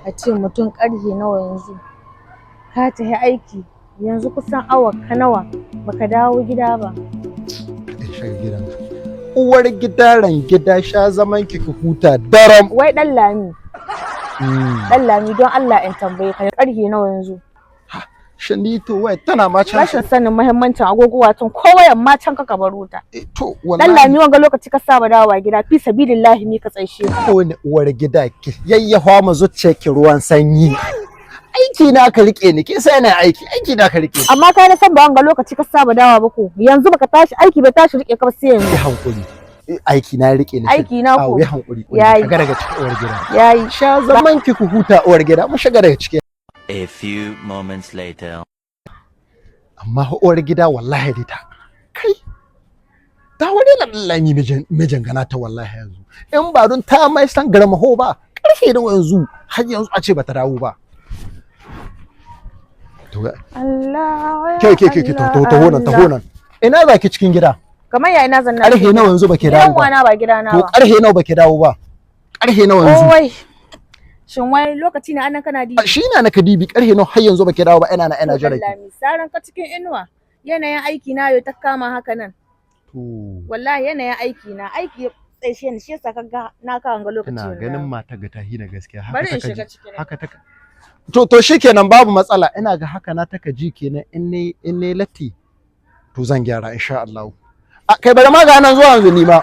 a ce mutum ƙarfe nawa yanzu ka tafi aiki yanzu kusan awa ka nawa baka dawo gida ba. Uwar gida ran gida sha zaman ki huta daram. Wai ɗan Lami. Ɗan Lami don Allah in tambaye ka ƙarfe nawa yanzu. Shanito wai tana ma can. Rashin sanin muhimmancin agogo watan ko wayan ma can kaka baro ta. To wallahi. Dan Lami wanga lokaci ka saba dawowa gida fi sabilillahi mi ka tsaishe. Ko ne uwar gida ki yayyafa mu zuciya ki ruwan sanyi. Aiki na ka rike ni ke sai na aiki na ka rike. Amma kai na san ba wanga lokaci ka saba dawowa ba ko yanzu baka tashi aiki bai tashi rike ka ba sai yanzu. Ki hankuri. Aiki na rike ni. Aiki na ko. Ya hankuri. Yayi. Shiga daga cikin uwar gida. Yayi. Sha zaman ki ku huta uwar gida mu shiga daga cikin. A few moments later. Amma uwar gida wallahi dai ta kai ta wani lallami mijin gana ta wallahi yanzu in ba don ta mai san garmaho ba karfe da yanzu har yanzu a ce bata dawo ba to Allah ke taho nan ina za ki cikin gida kamar ya ina zanna karfe nawa yanzu bake dawo ba na ba gida na to ba karfe nawa bake dawo ba karfe nawa yanzu wai shin wai lokaci ne anan kana dibi shi na kadibi karfe nawa har yanzu bake dawo ba ina jira ki saran ka cikin inuwa yanayin aiki na yau ta kama haka nan to wallahi yanayin aiki tsaishe ni shi yasa kaga na kawo ga lokaci ina ganin mata ga tahina gaskiya haka ta to shikenan babu matsala ina ga haka na taka ji kenan in ne latti to zan gyara insha Allah kai bari ma ga nan zuwa yanzu ni ma